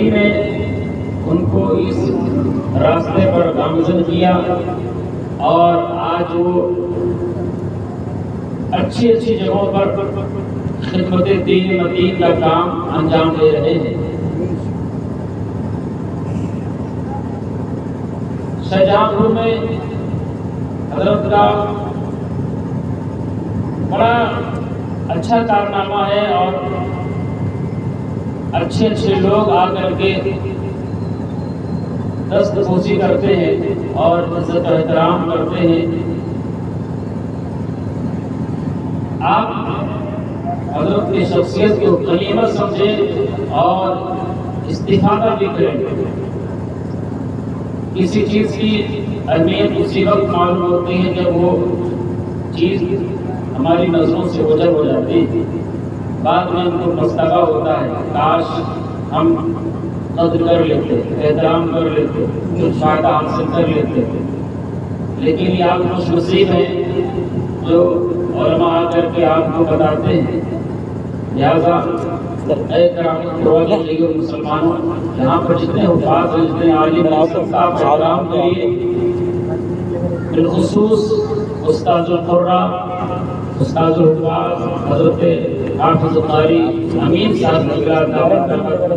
نبی نے ان کو اس راستے پر گامزن کیا اور آج وہ اچھی اچھی جگہوں پر خدمت دین مدین کا کام انجام دے رہے ہیں۔ شاہجہاں پور میں حضرت کا بڑا اچھا کارنامہ ہے اور اچھے اچھے لوگ آ کر کے دستبوسی کرتے ہیں اور عزت و احترام کرتے ہیں۔ آپ حضرت کی شخصیت کو غنیمت سمجھیں اور استفادہ بھی کریں۔ کسی چیز کی اہمیت اسی وقت معلوم ہوتی ہے جب وہ چیز ہماری نظروں سے اوجھل ہو جاتی ہے، بعد میں ان کو پچھتاوا ہوتا ہے، کاش ہم قدر کر لیتے، احترام کر لیتے، کچھ فائدہ حاصل کر لیتے۔ لیکن یہ آپ خوش نصیب ہیں جو علماء آ کر کے آپ کو بتاتے ہیں۔ لہٰذا اے کرام مسلمانوں، یہاں پر جتنے حفاظ ہیں، جتنے عالم احترام کریے، بالخصوص استاذ القرہ، استاذ الحفاظ حضرت حافظ قاری امین صاحب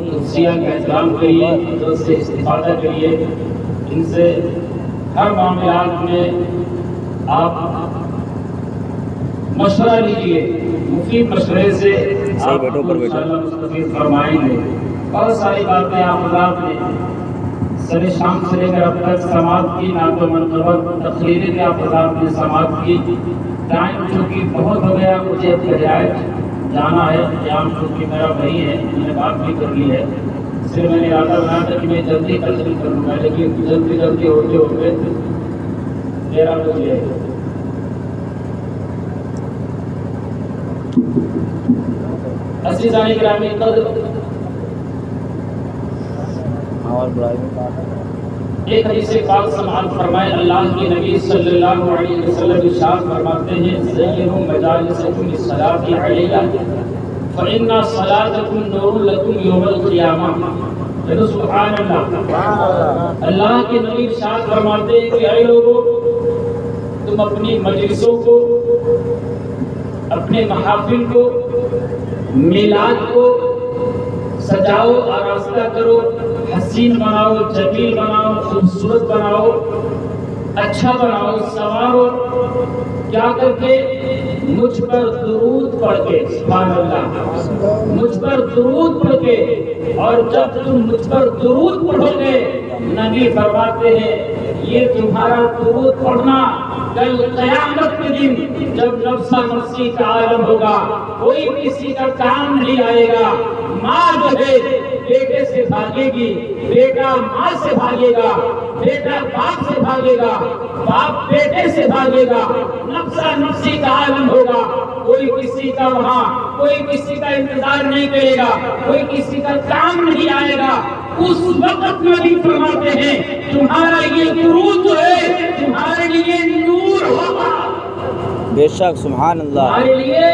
قدسیہ کا احترام کریے، حضرت سے استفادہ کریے۔ ان سے ہر معاملات میں آپ مشورہ لیجیے، مفید مشورے سے آپ انشاءاللہ مستفید فرمائیں گے۔ بہت ساری باتیں آپ حضرات نے سر شام سے لے کر اب تک سماعت کی، نعت و منقبت تقریریں بھی آپ حضرات نے سماعت کی۔ ٹائم چونکہ بہت ہو گیا، مجھے اب ہدایت جانا ہے، قیام چونکہ میرا بھائی ہے، میں نے بات بھی کر لی ہے، اس لیے میں نے ارادہ بنایا تھا کہ میں جلدی تقریر کروں گا، لیکن جلدی ہوتے ہوتے 13 بج گئے۔ عزیزان گرامی قدر، ایک حدیث پاک سماعت فرمائے، اللہ کے نبی صلی اللہ علیہ وسلم ارشاد فرماتے ہیں، زینوا مجالسکم بالصلاۃ علیہ فإن صلاتکم نور لکم یوم القیامہ۔ سبحان اللہ، اللہ کے نبی ارشاد فرماتے ہیں کہ اے لوگوں، تم اپنی مجلسوں کو، اپنے محافل کو، میلاد کو سجاؤ، آراستہ کرو، حسین بناؤ، جمیل بناؤ، خوبصورت بناؤ، اچھا بناؤ، سنوارو، کیا کر کے؟ مجھ پر درود پڑھ کے۔ سبحان اللہ، مجھ پر درود پڑھ کے۔ اور جب تم مجھ پر درود پڑھو گے، نبی فرماتے ہیں یہ تمہارا درود پڑھنا کل قیامت کے دن جب نفسا نفسی کا عالم ہوگا، کوئی کسی کا کام نہیں آئے گا۔ ماں جو ہے بیٹے سے بھاگے گی، بیٹا ماں سے بھاگے گا، بیٹا باپ سے بھاگے گا، باپ بیٹے سے بھاگے گا، نفسا نفسی کا عالم ہوگا۔ کوئی کسی کا وہاں، کوئی کسی کا انتظار نہیں کرے گا، کوئی کسی کا کام نہیں آئے گا۔ اس وقت نبی فرماتے ہیں تمہارا یہ درود جو ہے تمہارے لیے نور ہوگا۔ بے شک، سبحان اللہ، تمہارے لیے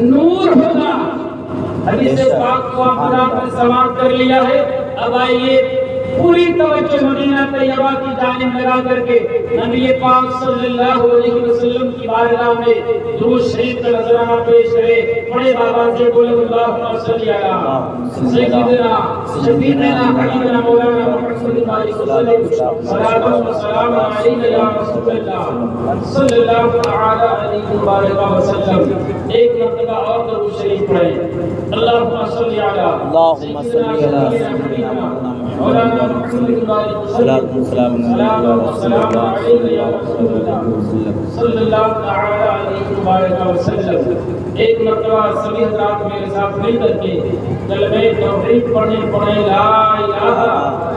نور ہوگا۔ حدیث پاک کو آپ نے سماعت کر لیا ہے، اب آئیے پوری توجہ مدینہ طیبہ کی جانب لگا کر کے نبی پاک صلی اللہ علیہ وسلم کی بارگاہ میں درود شریف کا نذرانہ پیش کرے۔ بڑے بابا سے بولے اللہم صلی علی سیدنا شفیعنا حبیبنا مولانا محمد صلی اللہ علیہ وسلم، صلاۃ و سلام علیک یا رسول اللہ صلی اللہ تعالی علیہ وآلہ وسلم۔ ایک مرتبہ اور درود شریف پڑھیں، اللہم صلی علی سیدنا شفیعنا مولانا صلاۃ و سلام علیک یا رسول اللہ صلی اللہ تعالی علیہ وآلہ وسلم۔ ایک مرتبہ سبھی حضرات میرے ساتھ مل کر کے کلمہ توحید پڑھیں، لا الہ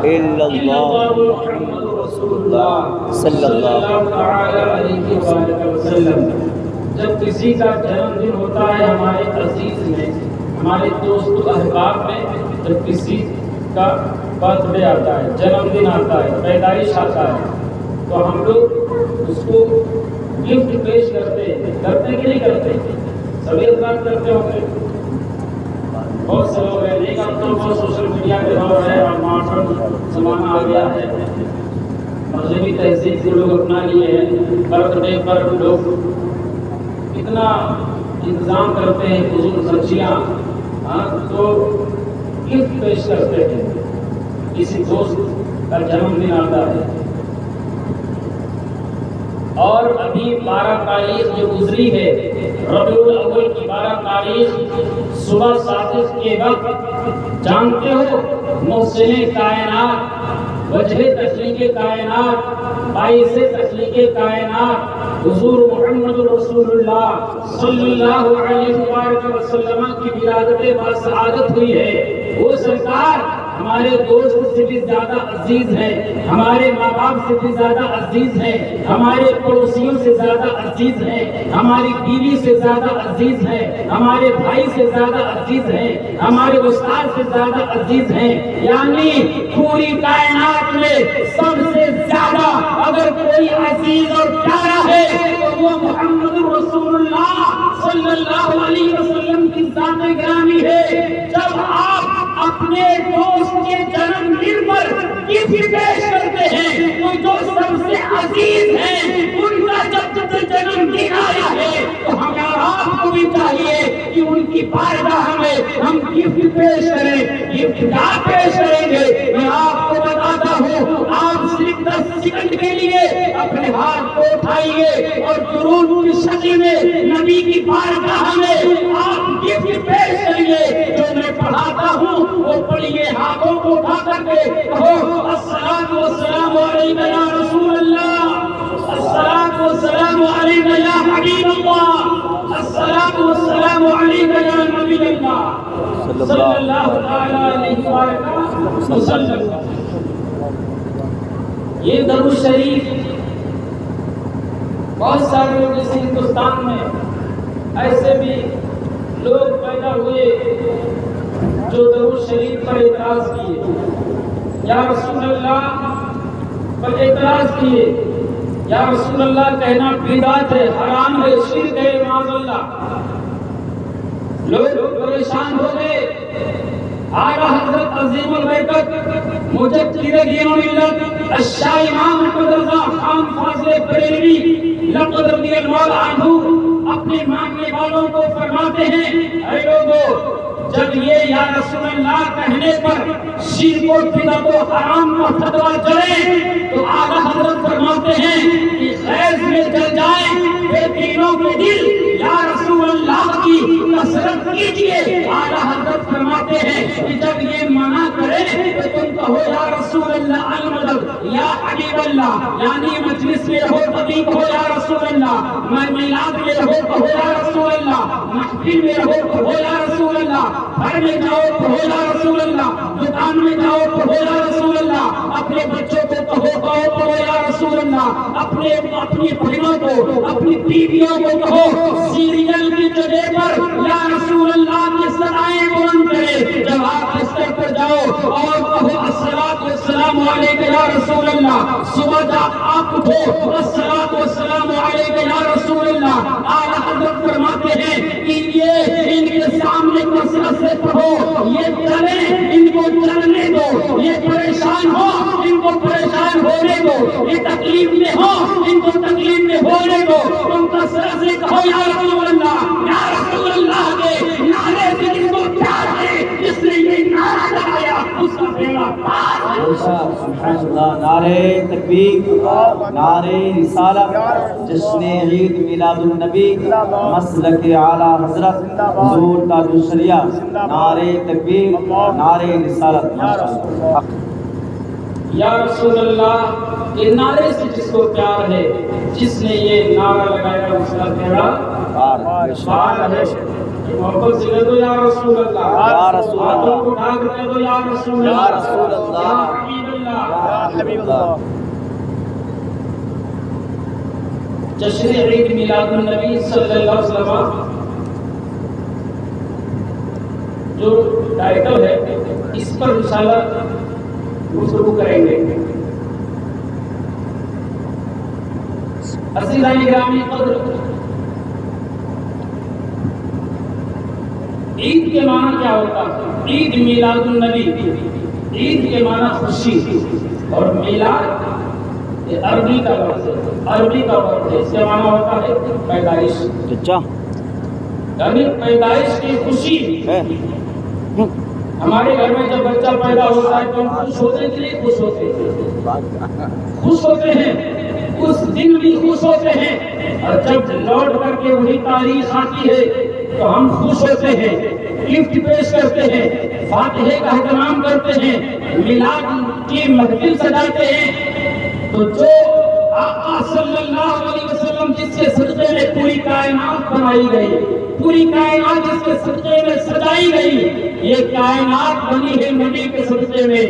الا اللہ محمد رسول اللہ صلی اللہ تعالی علیہ وآلہ وسلم۔ جب کسی کا جنم دن ہوتا ہے ہمارے عزیز میں، ہمارے دوست و احباب میں، جب کسی کا برتھ ڈے آتا ہے، جنم دن آتا ہے، پیدائش آتا ہے، تو ہم لوگ اس کو گفٹ پیش کرتے کہ نہیں کرتے؟ سبھی حضرات کرتے ہوں گے، بہت سے لوگ ہیں، ایک ہم تو سوشل میڈیا پہ زمانہ آ گیا ہے، مذہبی تہذیب کو لوگ اپنا لیے ہیں، برتھ ڈے پر لوگ اتنا انتظام کرتے ہیں، فضول خرچیاں، تو گفٹ پیش کرتے ہیں، کسی دوست کا جنم دن آتا ہے، اور ابھی 12 تاریخ جو گزری ہے ربیع الاول کی 12 تاریخ صبح صادق کے وقت، جانتے ہو محسن کائنات، وجہ تخلیق کائنات، باعث تخلیق کائنات حضور محمد رسول اللہ صلی اللہ علیہ وسلم کی ولادت باسعادت ہوئی ہے۔ وہ سرکار ہمارے دوست سے بھی زیادہ عزیز ہے، ہمارے ماں باپ سے بھی زیادہ عزیز ہے، ہمارے پڑوسیوں سے زیادہ عزیز ہے، ہماری بیوی سے زیادہ عزیز ہے، ہمارے بھائی سے زیادہ عزیز ہے، ہمارے استاد سے زیادہ عزیز ہے، یعنی پوری کائنات میں سب سے زیادہ اگر کوئی عزیز اور پیارا ہے تو وہ محمد رسول اللہ صلی اللہ علیہ وسلم کی ذات گرامی ہے۔ جب آپ اپنے دوست کے جنم دن پر گفٹ پیش کرتے ہیں تو جو سب سے عزیز ہیں ان کا جب جنم دن آیا ہے تو ہمیں اور آپ کو بھی چاہیے کہ ان کی بارگاہ میں ہم گفٹ پیش کریں۔ گفٹ کیا پیش کریں گے؟ میں آپ کو بتاتا ہوں، آپ صرف 10 سیکنڈ کے لیے اپنے ہاتھ کو اٹھائیے اور درود کی شکل میں نبی کی بارگاہ میں آپ گفٹ پیش کریے۔ جو میں پڑھاتا ہوں وہ پڑھیے، ہاتھوں کو اٹھا کر کے کہو الصلاۃ والسلام علیکہ یا رسول اللہ، الصلاۃ والسلام علیکہ یا حبیب اللہ، الصلاۃ والسلام علیکہ یا نبی اللہ صلی اللہ تعالی علیہ وسلم۔ یہ درود شریف بہت سارے لوگ اس ہندوستان میں ایسے بھی لوگ پیدا ہوئے جو درود شریف پر اعتراض کیے، یا رسول اللہ پر اعتراض کیے، یا رسول اللہ کہنا بدعت ہے، حرام ہے، شرک ہے، معاذ اللہ۔ لوگ پریشان ہو گئے۔ اعلیٰ حضرت عظیم البرکت مجدد دین و ملت الشاہ امام احمد رضا خان فاضل بریلوی لقد رضی اللہ عنہ اپنے مانگنے والوں کو فرماتے ہیں، اے لوگو جب یہ یا رسول اللہ کہنے پر شرک و بدعت و حرام کا فتویٰ چلے تو اعلیٰ حضرت فرماتے ہیں کہ خیز میں جل جائیں بے دینوں کے دل، یا رسول اللہ کی کثرت کیجئے۔ اعلیٰ حضرت فرماتے ہیں کہ جب یہ منع کرے تو تم کہو یا رسول اللہ المدد یا حبیب اللہ، یعنی مجلس میں رہو تبھی کہو یا رسول اللہ، میلاد میں رہو کہو یا رسول اللہ، محفل میں رہو کہو یا رسول اللہ، گھر میں جاؤ کہو یا رسول اللہ، دکان میں جاؤ کہو یا رسول اللہ، اپنے بچوں کو کہو یا رسول اللہ، اپنی بہنوں کو، اپنی بیویوں کو کہو، سیریل کی جگہ پر یا رسول اللہ کی صدائیں بلند کرے۔ جب آپ بستر پر جاؤ اور کہو الصلاۃ والسلام علیکہ یا رسول اللہ، صبح جب آپ اٹھو الصلاۃ والسلام علیکہ یا رسول اللہ۔ اعلیٰ حضرت فرماتے ہیں کہ یہ ان کے سامنے کثرت سے پڑھو، یہ چلیں ان کو چلنے دو، یہ پریشان ہو ان کو پریشان ہونے دو، یہ تکلیف میں ہو ان کو تکلیف میں ہونے دو۔ تم کثرت سے کہو یا رسول اللہ، یا رسول اللہ کے نعرے سے جس کو پیار ہے، جس نے یہ نعرہ لگایا اس کا بیڑا پار ہے۔ سبحان اللہ، نعرہ تکبیر، نعرہ رسالت، جشن عید میلاد النبی، مسلک اعلیٰ حضرت حضور تاج الشریعہ، نعرہ تکبیر، نعرہ رسالت۔ یا رسول اللہ یہ نعرے سے جس کو پیار ہے، جس نے یہ نعرہ لگایا اس کا بیڑا پار ہے۔ محبت سے کہہ دو یا رسول اللہ، یا رسول اللہ، ہاتھوں کو اٹھا کر کہہ دو یا رسول اللہ، یا رسول اللہ، یا حبیب اللہ، یا حبیب اللہ۔ جشن عید میلاد النبی صلی اللہ علیہ وسلم جو ٹائٹل ہے، اس پر انشاءاللہ گفتگو کریں گے۔ عزیزان گرامی قدر، عید کے معنی کیا ہوتا ہے؟ عید میلاد النبی، عید کے معنی خوشی، اور میلاد یہ عربی کا لفظ ہے، عربی کا لفظ ہے، اس کا معنی ہوتا ہے پیدائش، چچا یعنی پیدائش کی خوشی۔ ہمارے گھر میں جب بچہ پیدا ہوتا ہے تو ہم خوش ہوتے ہیں کہ نہیں خوش ہوتے ہیں؟ خوش ہوتے ہیں، اس دن بھی خوش ہوتے ہیں، اور جب لوٹ کر کے وہی تاریخ آتی ہے تو ہم خوش ہوتے ہیں، گفٹ پیش کرتے ہیں، فاتحے کا اہتمام کرتے ہیں، میلاد کی محفل سجاتے ہیں۔ تو جو آقا صلی اللہ علیہ وسلم جس کے صدقے میں پوری کائنات بنائی گئی، پوری کائنات جس کے صدقے میں سجائی گئی، یہ کائنات بنی ہے نبی کے صدقے میں،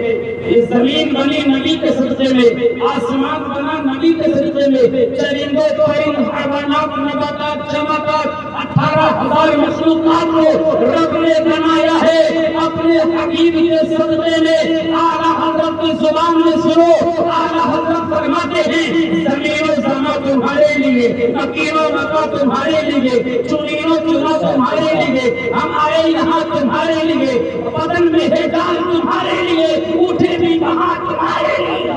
یہ زمین بنی نبی کے صدقے میں، آسمان بنا نبی کے صدقے میں، چرندے پرند حیوانات نباتات جمادات 18,000 مخلوقات کو رب نے بنایا ہے اپنے حبیب کے صدقے میں۔ اعلیٰ حضرت کی زبان میں سنو، اعلیٰ حضرت فرماتے ہیں زمین و زماں تمہارے لیے، مکین و مکہ تمہارے لیے، چنین و چنا تمہارے لیے، ہم آئے یہاں تمہارے لیے، بدن میں ہے جان تمہارے لیے، اٹھے بھی وہاں تمہارے لیے،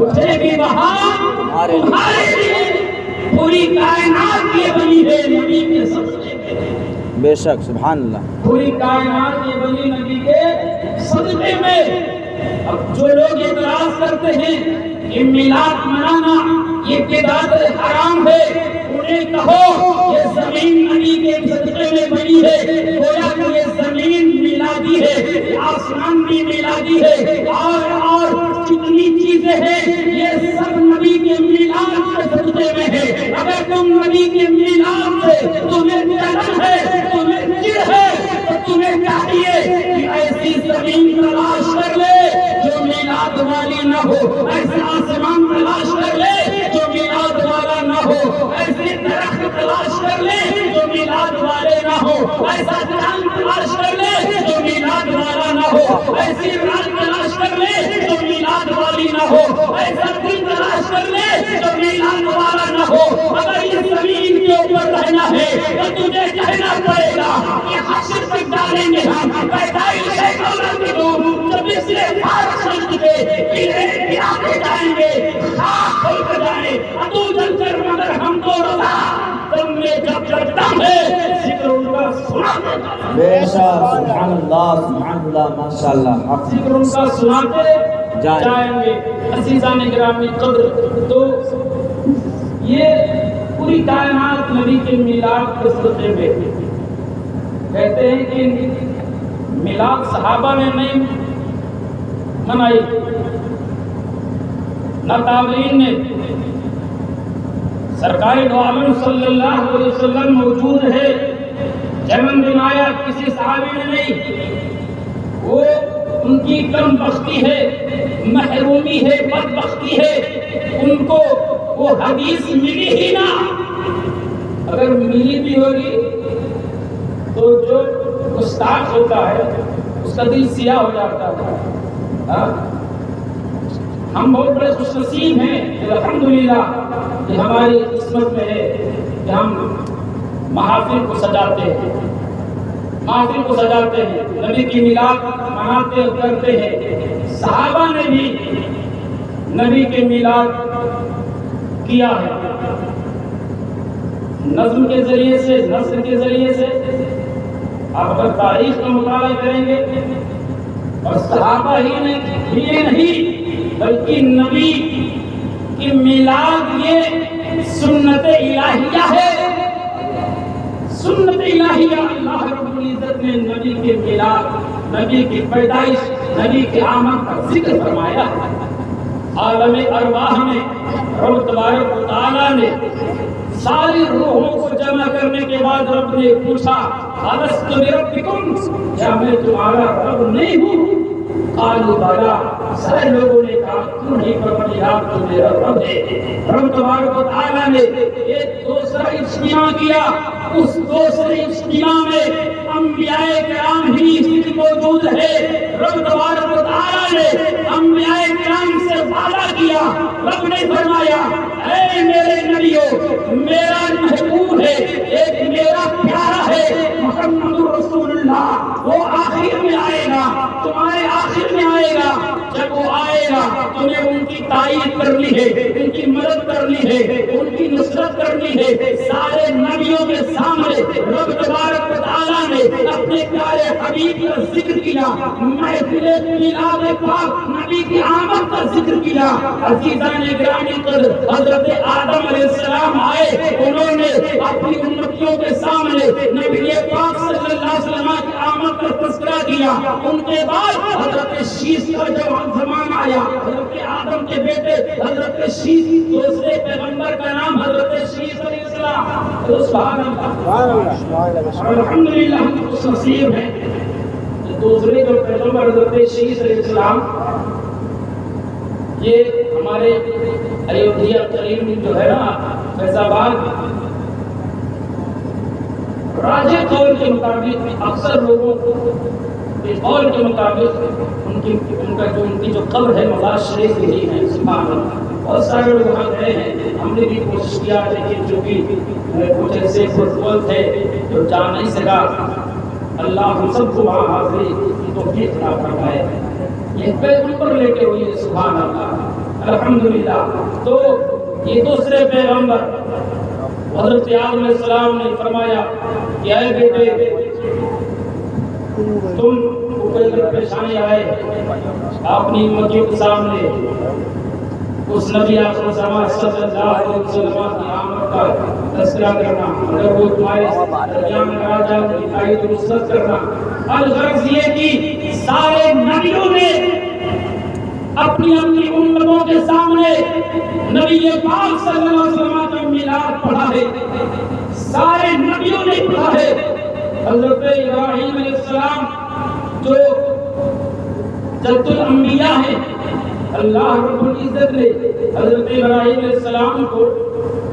اٹھے بھی وہاں تمہارے لیے، پوری کائنات یہ بنی ہے نبی کے صدقے میں، بے شک سبحان اللہ، پوری کائنات یہ بنی نبی کے صدقے میں۔ اب جو لوگ اعتراض کرتے ہیں کہ میلاد منانا یہ بدعت حرام ہے، انہیں کہو یہ زمین نبی کے صدقے میں بنی ہے، گویا کہ یہ زمین میلادی ہے، آسمان بھی میلادی ہے، اور جتنی چیزیں ہیں یہ سب نبی کے میلاد کے صدقے میں ہے۔ اگر تم نبی کے میلاد سے تمہیں جلن ہے، تمہیں چڑ ہے، تو تمہیں چاہیے کہ ایسی زمین تلاش کر لے جو میلاد والی نہ ہو، ایسا آسمان تلاش کر لے جو میلاد والا نہ ہو، ایسے درخت تلاش کر لے جو میلاد والے نہ ہو، ایسا چاند تلاش کر لے جو میلاد والا نہ ہو، ایسی رات تلاش کر لے جو میلاد والی نہ ہو، ایسا دن تلاش کر لے جو میلاد والا نہ ہو۔ اگر یہ زمین کے اوپر رہنا ہے تو تجھے کہنا پڑے گا کہ حشر تک ڈالیں گے ہم، پیدائش ہے دولت کی دور، جب اس سے پار خلق کے پیرے پیاتے جائیں گے، خاک کھل جائے ادو جل کر مگر ہم کو رضا، تم نے جب دم ہے ذکر ان کا سناتے بے شک سبحان اللہ ماشاء اللہ، ذکر ان کا سناتے جائیں گے۔ عزیزان گرامی قدر، تو یہ پوری کائنات نبی کے میلاد کے صدقے میں، کہتے ہیں کہ میلاد صحابہ نے نہیں منائی، نہ تابعین نے، سرکار دو عالم صلی اللہ علیہ وسلم موجود ہے، جنم دن آیا کسی صحابی نے نہیں، وہ ان کی کم بختی ہے، محرومی ہے، بدبختی ہے، ان کو وہ حدیث ملی ہی نہ، اگر ملی بھی ہوگی تو جو گستاخ ہوتا ہے اس کا دل سیاہ ہو جاتا ہے۔ ہم بہت بڑے خوش نصیب ہیں کہ الحمدللہ کہ ہماری قسمت میں ہے کہ ہم محافل کو سجاتے ہیں، محافل کو سجاتے ہیں، نبی کی میلاد مناتے کرتے ہیں۔ صحابہ نے بھی نبی کے میلاد کیا ہے، نظم کے ذریعے سے، نثر کے ذریعے سے۔ آپ اگر تاریخ کا مطالعہ کریں گے اور صحابہ ہی نہیں بلکہ نبی کی میلاد یہ سنت الہیہ ہے، سنت الہیہ۔ اللہ رب العزت نے نبی کے میلاد، نبی کی پیدائش، نبی کے آمد کا ذکر فرمایا۔ عالم ارواح میں رب تبارک و تعالیٰ نے ساری روحوں کو جمع کرنے کے بعد رب نے پوچھا الست بربکم، کیا میں تمہارا رب نہیں ہوں؟ قالوا بلا، سارے لوگوں نے کہا کیوں نہیں پروردگار تو میرا رب ہے۔ رب تبارک و تعالیٰ نے ایک دوسرا اجتماع کیا، اس دوسرے اجتماع میں انبیاء کرام ہی موجود ہے۔ رب تبارک و تعالیٰ نے انبیاء کرام سے وعدہ کیا، رب نے فرمایا اے میرے نبیوں، میرا محبوب ہے، ایک میرا پیارا ہے محمد رسول اللہ، وہ آخر میں آئے گا، تمہارے آخر میں آئے گا، جب تائید کرنی ہے، ان کی مدد کرنی ہے، ان کی نصرت کرنی ہے۔ سارے نبیوں کے سامنے رب تبارک و تعالیٰ نے اپنے پیارے حبیب کا ذکر کیا، محفل میلاد پاک نبی کی آمد کا ذکر کیا۔ عزیزان گرامی قدر، حضرت آدم علیہ السلام آئے، انہوں نے اپنی امتیوں کے سامنے نبی پاک صلی اللہ علیہ وسلم کی آمد کا تذکرہ کیا۔ ان کے بعد حضرت شیش کا جب زمانہ آیا، حضرت آدم کے بیٹے حضرت شیش، دوسرے پیغمبر کا نام حضرت شیش علیہ السلام۔ سبحان اللہ، الحمدللہ ہم کو نصیب ہے دوسرے جو پیغمبر حضرت شیش علیہ السلام، یہ ہمارے ایودھیا کریم جو ہے نا فیض آباد، راجہ قول کے مطابق اکثر لوگوں کے قول کے مطابق ان کی جو قبر ہے مزار شریف یہی ہے۔ سبحان اللہ، بہت سارے لوگ وہاں گئے ہیں، ہم نے بھی کوشش کیا، لیکن چونکہ کچھ ایسے پروٹوکول تھے جو جا نہیں سکا۔ اللہ ہم سب کو وہاں حاضری کی توفیق عطا فرمائے۔ یہ پیغمبر لے کے ہوئی ہے، سبحان اللہ، الحمدللہ۔ تو یہ دوسرے پیغمبر حضرت آدم علیہ السلام نے فرمایا کہ اے بیٹے، تم کو کوئی پریشانی آئے اپنی امتیوں کے سامنے اس نبی آخر زمان صلی اللہ علیہ وسلم کی آمد کا تذکرہ کرنا، اگر وہ تمہارے درمیان میں آ جائے تو تائید و نصرت کرنا۔ الغرض یہ کہ سارے نبیوں نے اپنی اپنی امتوں کے سامنے نبی پاک صلی اللہ علیہ وسلم کا میلاد پڑھا ہے، سارے نبیوں نے پڑھا ہے۔ حضرت ابراہیم علیہ السلام جو جد الانبیاء ہیں، اللہ رب العزت نے حضرت ابراہیم علیہ السلام کو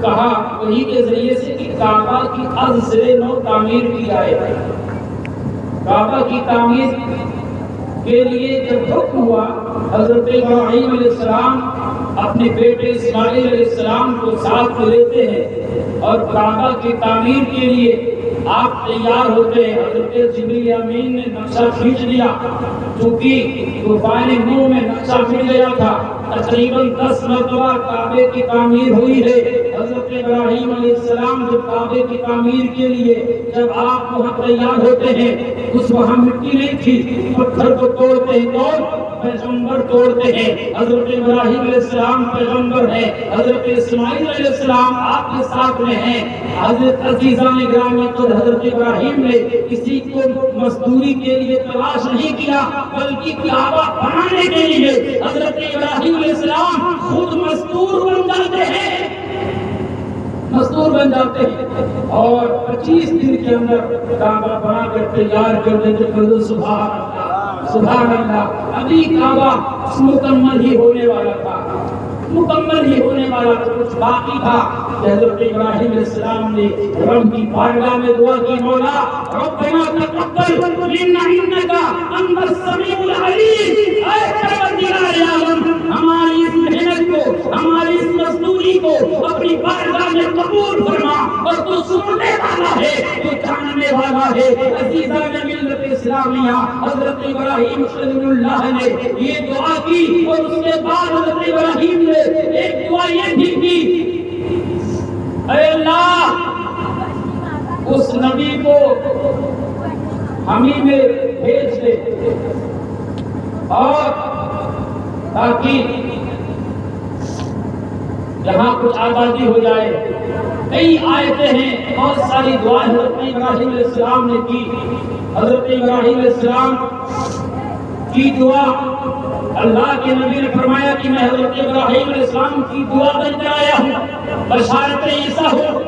کہا وحی کے ذریعے سے کہ کعبہ کی از زیر نو تعمیر کی جائے۔ کعبہ کی تعمیر کے لیے جب حکم ہوا، حضرت ابراہیم علیہ السلام اپنے بیٹے اسماعیل علیہ السلام کو ساتھ میں لیتے ہیں اور کعبہ کی تعمیر کے لیے آپ تیار ہوتے ہیں۔ حضرت جبریل امین نے نقشہ کھینچ دیا، چونکہ طوفان نوح میں نقشہ مل گیا تھا۔ تقریباً 10 مرتبہ کعبے کی تعمیر ہوئی ہے۔ حضرت ابراہیم علیہ السلام جب کعبے کی تعمیر کے لیے جب آپ وہاں تیار ہوتے ہیں، اس وہاں مٹی نہیں تھی، پتھر کو توڑتے ہیں، کون؟ پیغمبر توڑتے ہیں۔ حضرت ابراہیم علیہ السلام پیغمبر ہے، حضرت اسماعیل علیہ السلام آپ کے ساتھ میں ہیں۔ حضرت عزیزان گرامی قدر، حضرت ابراہیم نے کسی کو مزدوری کے لیے تلاش نہیں کیا، بلکہ کعبہ بنانے کے لیے حضرت ابراہیم علیہ السلام خود مزدور بن جاتے ہیں، مزدور بن جاتے ہیں اور 25 دن کے اندر کعبہ بنا کر تیار کر دیتے ہیں۔ سبحان اللہ، سبحان اللہ۔ ابھی کعبہ مکمل ہی ہونے والا تھا، مکمل ہی ہونے والا تھا، کچھ باقی تھا۔ حضرت ابراہیم علیہ السلام نے رب کی بارگاہ میں دعا کی، مولا ربنا تقبل منا انک انت السمیع العلیم۔ اے پروردگار عالم، ہماری اس محنت کو، ہماری اس مزدوری کو اپنی بارگاہ میں قبول فرما، اور تو سننے والا ہے، تو جاننے والا ہے۔ عزیزان ملت اسلامیہ، حضرت ابراہیم خلیل اللہ نے یہ دعا کی، اور اس کے بعد حضرت ابراہیم نے ایک دعا یہ بھی کی، اے اللہ اس نبی کو ہمیں میں بھیج دے، اور تاکہ یہاں کچھ آبادی ہو جائے۔ کئی آیتیں ہیں، بہت ساری دعائیں حضرت ابراہیم علیہ السلام نے کی۔ حضرت ابراہیم علیہ السلام کی دعا، اللہ کے نبی نے فرمایا کہ میں حضرت ابراہیم علیہ السلام کی دعا بن کر آیا ہوں، بشارت عیسیٰ ہو۔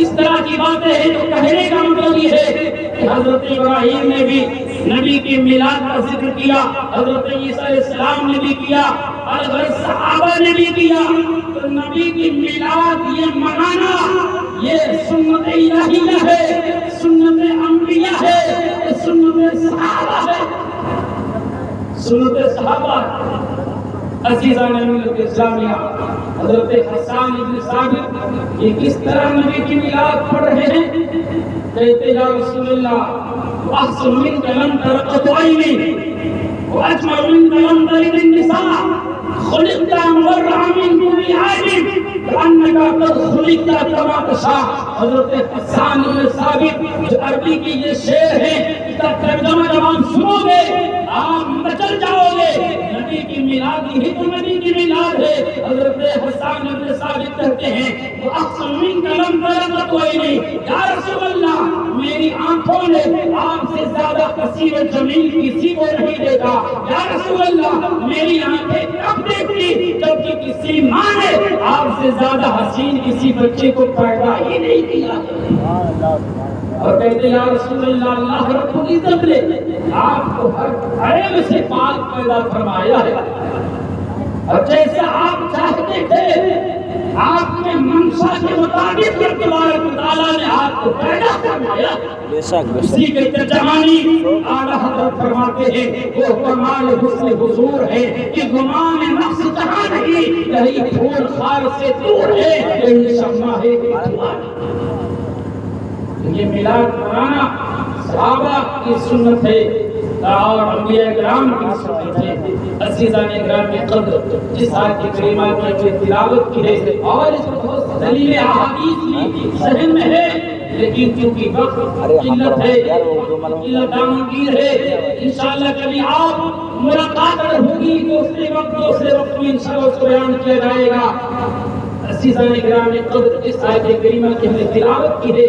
اس طرح کی باتیں ہیں، تو کہنے کا مطلب یہ ہے کہ حضرت ابراہیم نے بھی نبی کے میلاد کا ذکر کیا، حضرت عیسیٰ علیہ السلام نے بھی کیا، اور صحابہ نے بھی کیا۔ تو نبی کی میلاد یہ منانا، یہ سنت الہیہ ہے، سنت انبیاء ہے، سنت صحابہ ہے، سنت صحابہ۔ عزیزان ملت اسلامیہ، حضرت حسان بن ثابت یہ کس طرح نبی کی میلاد پڑھ رہے ہیں؟ کہتے یا رسول اللہ احسن منک لم تر قط عینی واجمل منک لم تلد النساء۔ خلقت مبرأ من كل عیب کأنک قد خلقت کما تشاء۔ حضرت حسان بن ثابت جو عربی کی یہ شعر ہے، اس کا ترجمہ جب آپ سنو گے آپ مچل جاؤ گے۔ نبی کی میلاد ہی تو نبی کی میلاد ہے۔ حضرت حسان بن ثابت کہتے ہیں وَأَحْسَنُ مِنْكَ لَمْ تَرَدَتْ عَيْنِي، یا رسول اللہ میری آنکھوں نے آپ سے زیادہ حسین و جمیل کسی کو نہیں دیکھا۔ یا رسول اللہ میری آنکھیں کب دیکھتی جبکہ کسی ماں نے آپ سے زیادہ حسین کسی بچے کو پیدا ہی نہیں کیا۔ اور کہتے یا رسول اللہ اللہ رب العزت نے آپ کو ہر عیب سے پاک پیدا فرمایا ہے، اور جیسا آپ چاہتے تھے آپ کے منشا کے مطابق تبارک تعالیٰ نے آپ کو پیدا فرمایا۔ اسی کے ترجمانی اعلیٰ حضرت فرماتے ہیں وہ کمال حسن حضور ہے کہ گمان نفس جہاں نہیں، یہی پھول خار سے دور ہے، یہی شمع ہے یہ میلاد منانا صحابہ کی سنت ہے اور انبیاء کرام کی سنت ہے۔ عزیزان اکرام قدر جس آیت کریمہ کی تلاوت کی ہے اور اس کو بہت دلیل احادیث بھی ذہن میں ہے، لیکن کیونکہ وقت قلت ہے، قلت دامنگیر ہے، انشاءاللہ کبھی آپ ملاقات اگر ہوگی دوسرے وقت میں انشاءاللہ اس کو بیان کیا جائے گا۔ عزیزان اکرام قدر جس آیت کریمہ کی ہم نے تلاوت کی ہے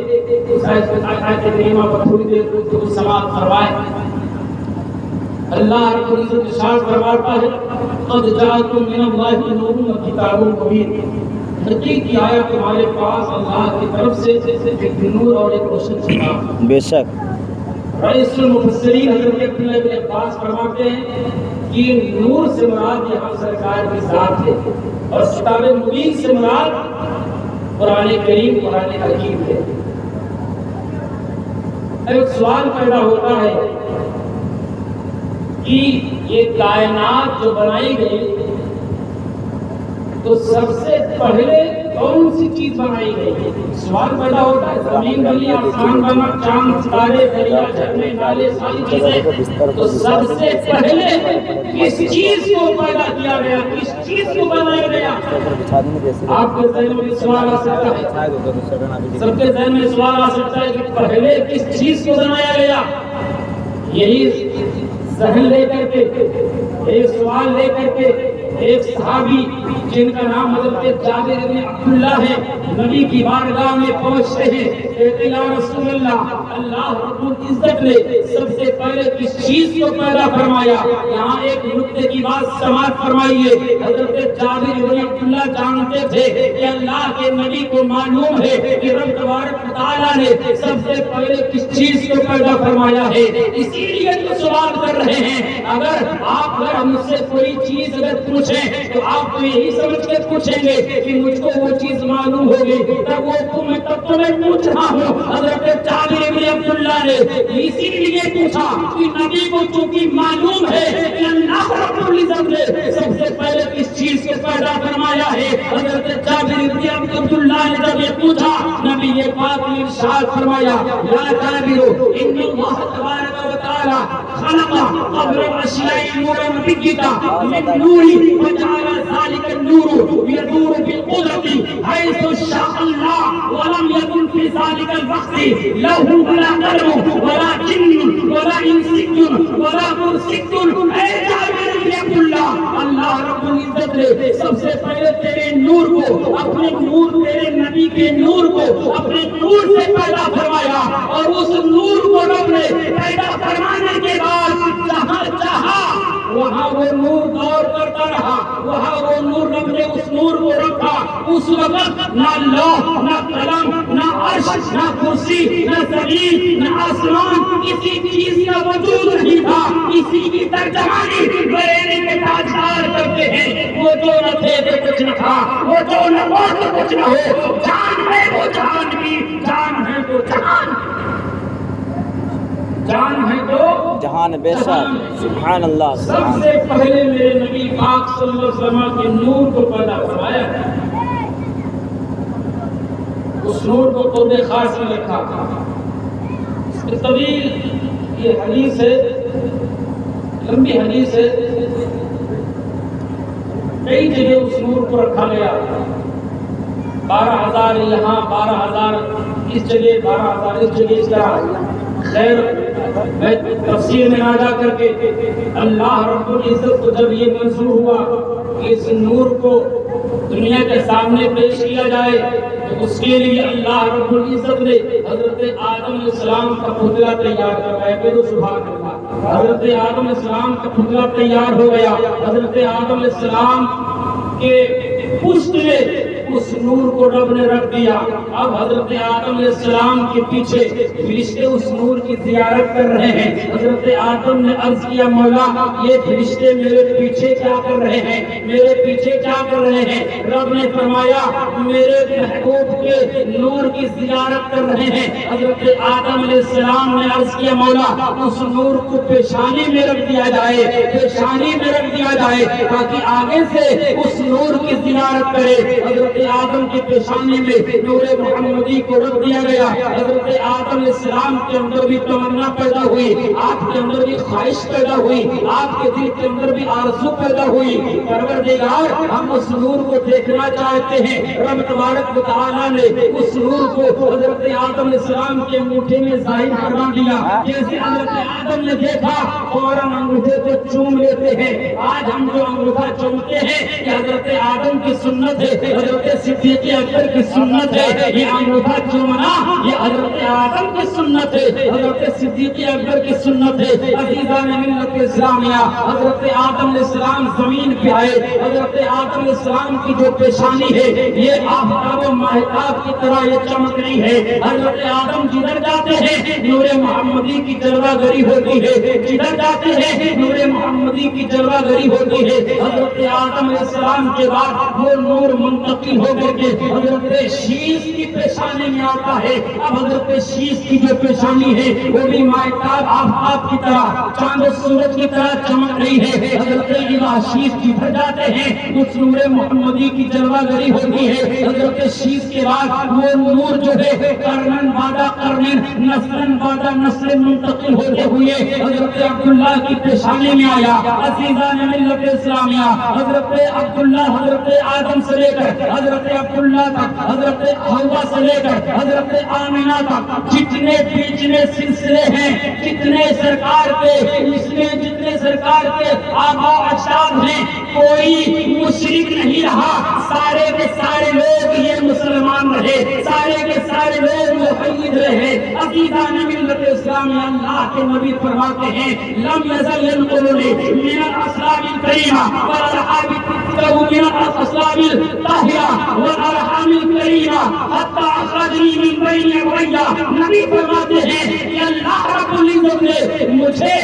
اس آیت کریمہ پر تھوڑی دیر سماعت فرمائیں۔ اللہ رب العزت ارشاد فرماتا ہے قد جاءکم من اللہ نور و کتاب مبین، حقیقت کی آیا تمہارے پاس اللہ کی طرف سے ایک نور اور ایک روشن کتاب۔ بے شک رئیس المفسرین حضرت عبداللہ بن عباس فرماتے ہیں کہ نور سے مراد یہاں سرکار کی ذات ہے اور کتاب مبین سے مراد قرآن کریم قرآن حکیم ہے۔ ایک سوال پیدا ہوتا ہے کہ یہ کائنات جو بنائی گئی تو سب سے پہلے کون سی چیز بنائی گئی؟ سوال پیدا ہوتا ہے زمین بنی، آسمان بنا، چاند ستارے دریا جھرنے نالے ساری چیزیں، تو سب سے پہلے کس چیز کو پیدا کیا گیا، کس چیز کو بنایا گیا؟ آپ کے ذہن میں سوال آ سکتا ہے، سب کے ذہن میں سوال آ سکتا ہے کہ پہلے کس چیز کو بنایا گیا؟ یہی ذہن لے کر کے ایک سوال لے کر کے ایک صحابی جن کا نام حضرت جابر بن عبداللہ ہے نبی کی بارگاہ میں پہنچتے ہیں، کہتے یا رسول اللہ اللہ رب العزت نے سب سے پہلے کس چیز کو پیدا فرمایا؟ یہاں ایک نکتے کی بات سماعت فرمائیے۔ حضرت جابر بن عبداللہ جانتے تھے کہ اللہ کے نبی کو معلوم ہے کہ رب تبارک تعالیٰ نے سب سے پہلے کس چیز کو پیدا فرمایا ہے، اسی لیے تو سوال کر رہے ہیں۔ اگر آپ اگر مجھ سے کوئی چیز اگر پوچھیں تو آپ کو یہی سمجھ کے پوچھیں گے کہ مجھ کو وہ چیز معلوم ہوگی، تب تو میں پوچھ رہا ہوں۔ حضرت جابر بن عبداللہ نے اسی لیے پوچھا کہ نبی کو چونکہ معلوم ہے کہ اللہ رب العزت نے سب سے پہلے کس چیز کو پیدا فرمایا ہے، حضرت جابر بن عبداللہ نے جب یہ پوچھا نبی یہ بات ارشاد فرمایا یا جابر ان اللہ تبارک و تعالی خلق قبل الاشیاء نورا بجدا من نور وجعل ذلك النور يدور بالقدرة حيث شاء الله ولم يكن في ذلك الوقت له ولا قلم ولا جن ولا انس ولا مرسل۔ اے جابر بن عبداللہ اللہ رب العزت نے سب سے پہلے تیرے نور کو اپنے نور تیرے نبی کے نور کو اپنے نور سے پیدا فرمایا، اور اس نور کو رب نے پیدا فرمانے کے بعد جہاں چاہا وہاں وہ نور دور کرتا رہا، وہاں وہ نور رب نے اس نور کو رکھا۔ اس وقت نہ لوح نہ قلم نہ عرش نہ کرسی نہ زمین نہ آسمان کسی چیز کا وجود نہیں تھا۔ اسی کی ترجمانی بریلی کے تاجدار کرتے ہیں وہ جو نہ تھے تو کچھ نہ تھا، وہ جو نہ ہو تو کچھ نہ ہو، جان ہے وہ جان بھی، جان ہے تو جہان، جان ہے تو جہان، بے شک سبحان اللہ۔ سب سے پہلے میرے نبی پاک صلی اللہ علیہ وسلم کے نور کو پیدا فرمایا، اس نور کو قرب خاص میں رکھا۔ اس کی طویل یہ حدیث ہے، لمبی حدیث ہے، کئی جگہ اس نور کو رکھا گیا، 12,000 یہاں، 12,000 اس جگہ، 12,000 اس جگہ، اس طرح۔ خیر میں تفسیر میں نہ جا کر کے اللہ رب العزت کو جب یہ منظور ہوا کہ اس نور کو دنیا کے سامنے پیش کیا جائے تو اس کے لیے اللہ رب العزت نے حضرت آدم علیہ السلام کا پتلا تیار کروایا۔ کہ تو سبحان اللہ، حضرت آدم علیہ السلام کا پتلا تیار ہو گیا۔ حضرت آدم علیہ السلام کے پشت میں اس نور کو رب نے رکھ دیا۔ اب حضرت آدم علیہ السلام کے پیچھے فرشتے اس نور کی زیارت کر رہے ہیں۔ حضرت آدم نے عرض کیا، مولا یہ فرشتے میرے پیچھے کیا کر رہے ہیں، میرے پیچھے کیا کر رہے ہیں؟ رب نے فرمایا میرے محبوب کے نور کی زیارت کر رہے ہیں۔ حضرت آدم علیہ السلام نے عرض کیا، مولا اس نور کو پیشانی میں رکھ دیا جائے، پیشانی میں رکھ دیا جائے تاکہ آگے سے اس نور کی زیارت کرے۔ حضرت آدم کی پیشانی میں نور محمدی کو رکھ دیا گیا۔ حضرت آدم علیہ السلام کے اندر بھی تمنا پیدا ہوئی، آپ کے اندر بھی خواہش پیدا ہوئی، آپ کے دل کے اندر بھی آرزو پیدا ہوئی، پروردگار ہم اس نور کو دیکھنا چاہتے ہیں۔ رب تبارک و تعالیٰ نے اس نور کو حضرت آدم علیہ السلام کے انگوٹھے میں ظاہر کروا دیا۔ جیسے حضرت آدم نے دیکھا فوراً انگوٹھے کو چوم لیتے ہیں۔ آج ہم جو انگوٹھا چومتے ہیں یہ حضرت آدم کی سنت ہے، حضرت صدیق اکبر کی سنت ہے۔ یہ انگوٹھا چومنا یہ حضرت آدم کی سنت ہے، حضرت صدیق اکبر کی سنت ہے۔ عزیزان ملت اسلامیہ، حضرت آدم علیہ السلام زمین پہ آئے۔ حضرت آدم علیہ السلام کی جو پیشانی ہے یہ آفتاب و ماہتاب کی طرح یہ چمک رہی ہے۔ حضرت آدم جدھر جاتے ہیں نور محمدی کی جلوہ گری ہوتی ہے، جدھر جاتے ہیں نور محمدی کی جلوہ گری ہوتی ہے۔ حضرت آدم علیہ السلام کے بعد وہ نور منتقل ہو کر کے حضرت شیش کی پیشانی میں آتا ہے۔ اب حضرت شیش کی جو پیشانی ہے وہ بھی ماہتاب آفتاب کی طرح، چاند و سورج کی طرح چمک رہی ہے۔ حضرت شیش جدھر جاتے ہیں اس نور محمدی کی جلوہ گری ہوتی ہے۔ حضرت شیش کے بعد وہ نور جو ہے قرنن بعد قرنن، نسل بعد نسل منتقل ہوتے ہوئے حضرت عبداللہ کی پیشانی میں آیا۔ عزیزان ملت اسلامیہ، حضرت عبداللہ حضرت آدم سے لے کر حضرت عبداللہ تک، حضرت حوا سے لے کر حضرت آمینہ تک جتنے بیچنے سلسلے ہیں، جتنے سرکار کے اس میں جتنے سرکار کے آبا و اجداد ہیں، کوئی مشرک نہیں رہا۔ سارے کے سارے لوگ یہ مسلمان رہے، سارے کے سارے لوگ موحد رہے۔ عزیزان ملت اسلامیہ، اللہ کے نبی فرماتے ہیں لم یزل ينقلني من الاسلام الكريمه والارحام من الاسلام الطاهره والارحام الكريمه حتى اخرجني من بين يدي۔ نبی فرماتے ہیں کہ اللہ رب العزت نے مجھے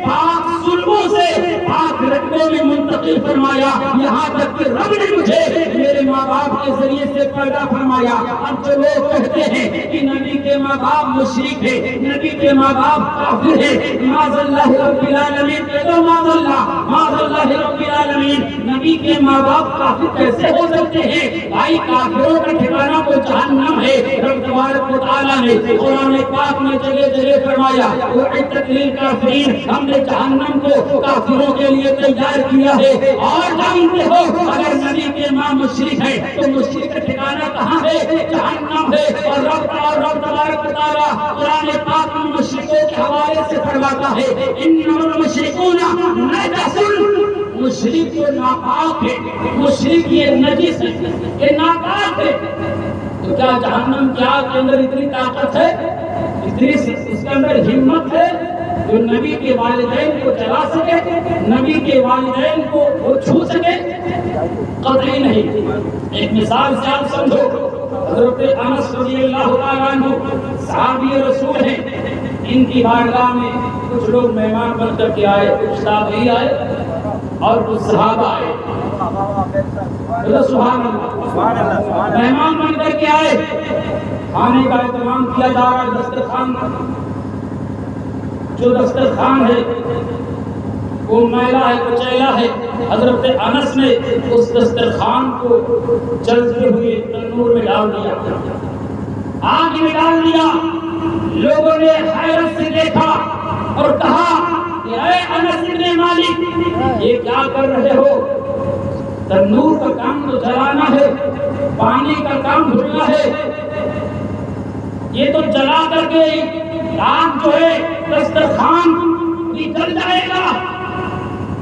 پاک ظلموں سے پاک رتبوں میں منتقل فرمایا، یہاں تک کہ رب نے مجھے میرے ماں باپ کے ذریعے سے پیدا فرمایا۔ اب جو لوگ کہتے ہیں کہ نبی کے ماں باپ مشرک ہے، نبی کے ماں باپ کافر ہے، معاذ اللہ رب العالمین، کہو معاذ اللہ رب العالمین، نبی کے ماں باپ کافر کیسے ہو سکتے ہیں؟ بھائی کافروں کا ٹھکانہ تو جہنم ہے۔ رب تبارک و تعالیٰ نے قرآن پاک میں جگہ جگہ فرمایا اعدت للکافرین، ہم نے جہنم کو کافروں کے لیے تیار کیا ہے۔ اور جانتے ہو اگر نبی کے ماں مشرک ہے تو مشرک کا ٹھکانہ کہاں ہے؟ جہنم ہے۔ اور رب تبارک و تعالیٰ قرآن پاک میں مشرکوں کے حوالے سے فرماتا ہے انما المشرکون نجس، مشرک تو ناپاک ہے، مشرک یہ نجس ہے، یہ ناپاک ہے۔ تو کیا جہنم کی آگ کے اندر اتنی طاقت ہے، اتنی اس کے اندر ہمت ہے جو نبی کے والدین کو جلا سکے، نبی کے والدین کو وہ چھو سکے؟ قطعی نہیں۔ ایک مثال سے آپ سمجھو، حضرت انس رضی اللہ تعالیٰ عنہ صحابی رسول ہیں، ان کی بارگاہ میں کچھ لوگ مہمان بن کر کے آئے، کچھ تابعی آئے اور کچھ صحابہ آئے۔ سبحان اللہ، مہمان بن کر کے آئے، کھانے کا اہتمام کیا جا رہا ہے، دسترخوان جو دسترخوان ہے وہ میلا ہے، کچیلا ہے۔ حضرت انس نے اس دسترخوان کو جلتے ہوئے تنور میں ڈال دیا، آگ میں ڈال دیا۔ لوگوں نے حیرت سے دیکھا اور کہا کہ اے انس بن مالک، یہ کیا کر رہے ہو؟ تندور کا کام تو جلانا ہے، پانی کا کام دھلنا ہے، یہ تو جلا کر کے آگ جو ہے دسترخوان کی جل جائے گا،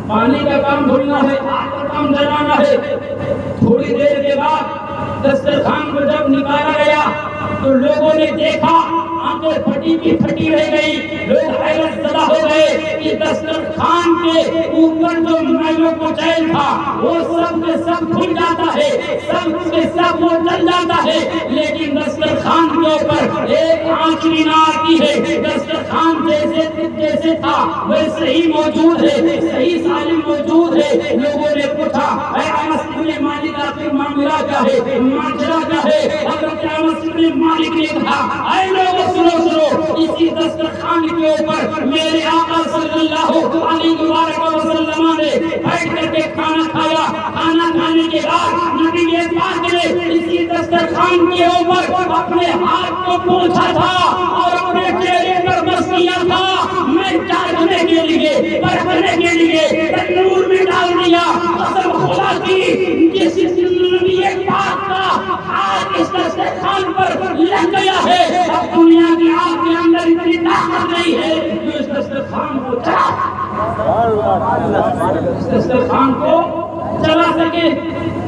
پانی کا کام دھلنا ہے، آگ کا کام جلانا ہے۔ تھوڑی دیر کے بعد دسترخوان کو جب نکالا گیا تو لوگوں نے دیکھا، آنکھیں پھٹی کی پھٹی رہ گئی، لوگ حیرت زدہ ہو گئے کہ دسترخوان کے اوپر جو میلوں کو چیل تھا وہ سب کے سب کھل جاتا ہے، سب کے سب وہ جل جاتا ہے، لیکن دسترخوان کے اوپر ایک آنچ بھی نہ آتی ہے۔ دسترخوان جیسے تھا ویسے ہی موجود ہے، صحیح سالم موجود ہے۔ لوگوں نے پوچھا اے انس بن مالک آخر معاملہ کیا ہے، ماجرا کیا ہے؟ حضرت انس بن مالک نے کہا اے لوگوں سنو، اسی دسترخوان کے اوپر میرے آقا صلی اللہ علیہ وسلم نے بیٹھ کر کے کھانا کھایا، کھانا کھانے کے بعد نبی پاک نے اسی دسترخوان کے اوپر اپنے ہاتھ کو پوچھا تھا اور اپنے چہرے پر بس کیا تھا، میں چاٹنے کے لیے، پرکھنے کے لیے تنور میں ڈال دیا۔ قسم خدا کی جس نبی پاک کا ہاتھ اس دسترخوان پر لگ گیا ہے، اب دنیا کی آگ کے اندر اتنی طاقت نہیں ہے جو اس دسترخوان کو دسترخوان کو چلا سکے۔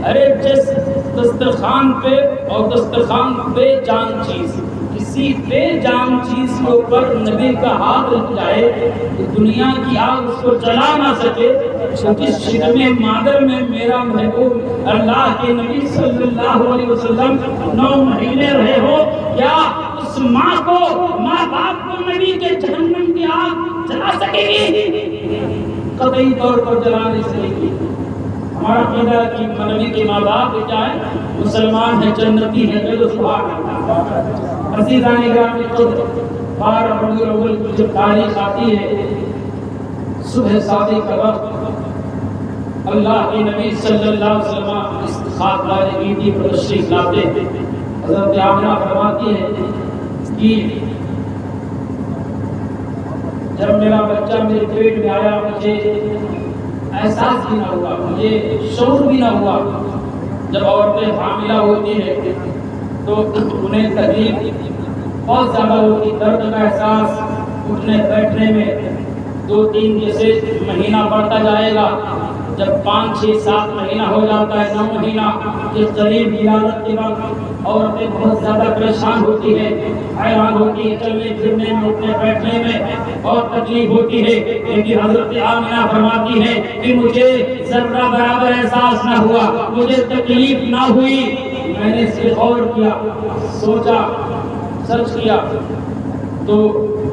ارے جس دسترخوان پہ اور دسترخوان بے جان چیز، کسی بے جان چیز کے اوپر نبی کا ہاتھ رکھ جائے کہ دنیا کی آگ اس کو جلا نہ سکے، کیونکہ شرم مادر میں میرا محبوب اللہ کے نبی صلی اللہ علیہ وسلم 9 مہینے رہے ہو، کیا اس ماں کو، ماں باپ کو نبی کے جہنم کی آگ جلا سکے گی؟ قطعی طور پر جلا نہیں سکے گی۔ ہمارا عقیدہ ہے کہ نبی کے ماں باپ کیا ہے، مسلمان ہیں، جنتی ہیں، جو سبحان اللہ۔ عزیزان گرامی، خود 12 ربیع الاول کی جب تاریخ آتی ہے، صبح صادق کا وقت، اللہ کے نبی صلی اللہ علیہ وسلم اس خاکدار عیدی پر تشریف لاتے ہیں۔ حضرت آمنہ فرماتی ہے کہ جب میرا بچہ میرے پیٹ میں آیا مجھے احساس بھی نہ ہوا، مجھے شعور بھی نہ ہوا۔ جب عورتیں حاملہ ہوتی ہیں تو انہیں تکلیف بہت زیادہ ہوتی، درد کا احساس اٹھنے بیٹھنے میں 2-3 جیسے مہینہ بڑھتا جائے گا، جب 5, 6, 7 مہینہ ہو جاتا ہے، 9 مہینہ کے قریب ولادت کے وقت عورتیں بہت زیادہ پریشان ہوتی ہیں، حیران ہوتی ہیں، چلنے پھرنے میں، اٹھنے بیٹھنے میں اور تکلیف ہوتی ہے۔ لیکن حضرت آمنہ فرماتی ہے کہ مجھے ذرہ برابر احساس نہ ہوا، مجھے تکلیف نہ ہوئی۔ میں نے صرف غور کیا، سوچا، سرچ کیا تو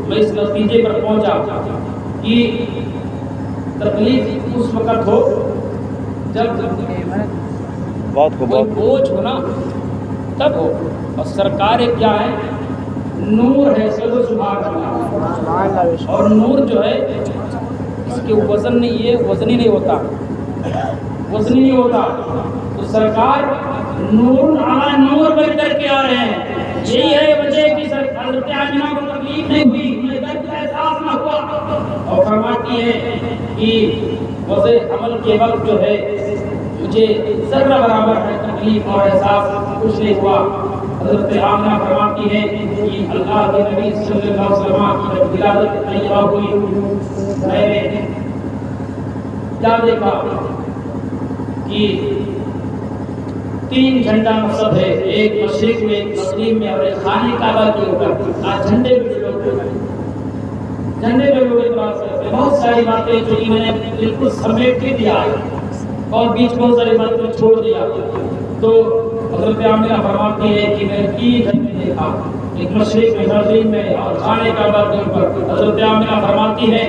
میں اس نتیجے پر پہنچا کہ تکلیف اس وقت ہو جب کوئی بوجھ ہو نا، تب ہو۔ اور سرکار کیا ہے، نور ہے، سبحان اللہ۔ اور نور جو ہے اس کے وزن نہیں، یہ وزنی نہیں ہوتا، وزنی نہیں ہوتا، تو سرکار نور علی نور بن کر کے آ رہے ہیں۔ یہی ہے وجہ کہ حضرت آمنہ کو تکلیف نہیں ہوئی، انہیں درد کا احساس نہ ہوا، اور فرماتی ہے کہ وضع حمل کے وقت جو ہے مجھے ذرہ برابر ہے تکلیف اور احساس کچھ نہیں ہوا۔ حضرت آمنہ فرماتی ہے کہ اللہ کے نبی صلی اللہ علیہ وسلم کی جب ولادت طیبہ ہوئی، میں نے کیا دیکھا کہ 3 جھنڈا نصب ہے، ایک مشرق میں، ایک مغرب میں، اور ایک خانہ کعبہ کے اوپر۔ آج جھنڈے بھی لوگ اعتراض کرتے ہیں، بہت ساری باتیں جو کہ میں نے بالکل سمیٹ کے دیا ہے اور بیچ بہت ساری باتیں چھوڑ دیا۔ تو حضرت آمنہ فرماتی ہے کہ میں 3 جھنڈے دیکھا، ایک مشرق میں، مغرب میں اور خانہ کعبہ کے اوپر۔ حضرت آمنہ فرماتی ہے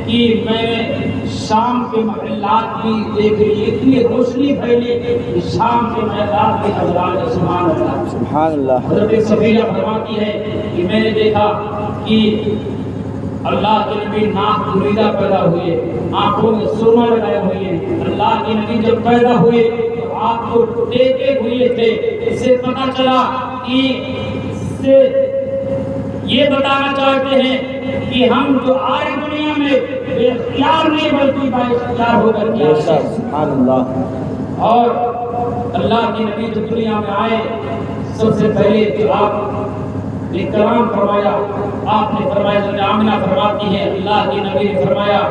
کہ میں نے شام کے محلات بھی دیکھ لی، اتنی روشنی پھیلی کہ شام کے محلات بھی نظر آ گئے، سبحان اللہ، سبحان اللہ۔ حضرت صفیہ فرماتی ہے کہ میں نے دیکھا کہ اللہ کے نبی ناک بریدہ پیدا ہوئے، آنکھوں میں سرما لگائے ہوئے ہیں۔ اللہ کے نبی جب پیدا ہوئے تو آپ کو ٹیکے ہوئے تھے۔ اس سے پتہ چلا کہ اس سے یہ بتانا چاہتے ہیں کہ ہم جو آئے دنیا میں بے اختیار نہیں بلکہ با اختیار ہو کر کے آئے۔ سبحان اللہ۔ اور اللہ کے نبی جو دنیا میں آئے سب سے پہلے آپ نے کلام فرمایا. آپ نے فرمایا حضرت آمنہ فرماتی ہے اللہ کے نبی نے فرمایا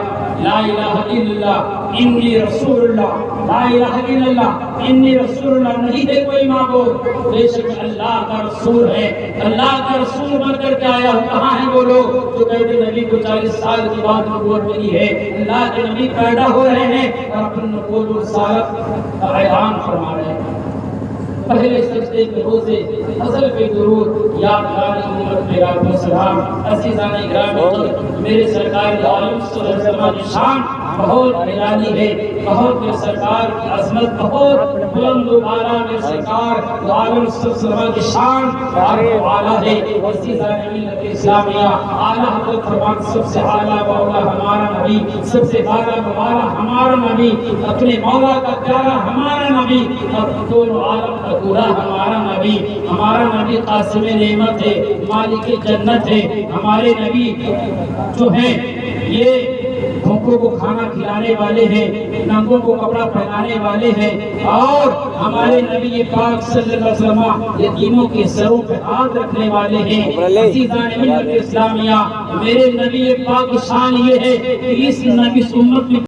لا الہ الا اللہ انی رسول اللہ، لا الہ الا اللہ انی رسول اللہ، نہیں ہے کوئی معبود بے شک اللہ کا رسول ہے. اللہ کا رسول بن کر کے آیا ہوں. کہاں ہیں وہ لوگ جو کہتے نبی کو 40 سال کی بعد نبوت ملی ہے؟ اللہ کے نبی پیدا ہو رہے ہیں اور اپنی نبوت و رسالت کا اعلان فرما رہے ہیں. پہلے سجدے کے روزے ازل پہ درود یادگار امت میرا کو سلام. عزیزان اکرام میرے سرکار عالم صلی اللہ علیہ وسلم کی شان بہت نرالی ہے، بہت میرے سرکار کی عظمت بہت بلند و بالا. میرے سرکار عالم صلی اللہ علیہ وسلم کی شان بہت اعلیٰ ہے. عزیزان ملت اسلامیہ اعلیٰ حضرت فرمان سب سے اعلیٰ مولا ہمارا نبی، سب سے بالا مولا ہمارا نبی، اپنے مولا کا پیارا ہمارا نبی، اور دونوں عالم کا پورا ہمارا نبی. ہمارا نبی قاسم نعمت ہے، مالک جنت ہے. ہمارے نبی جو ہیں یہ بھوکوں کو کھانا کھلانے والے ہیں، ننگوں کو کپڑا پہنانے والے ہیں، اور ہمارے نبی پاک صلی اللہ علیہ وسلم یتیموں کے سروں پہ ہاتھ رکھنے والے ہیں. عزیزان ملت اسلامیہ میرے نبی پاک کی شان یہ ہے کہ اس امت میں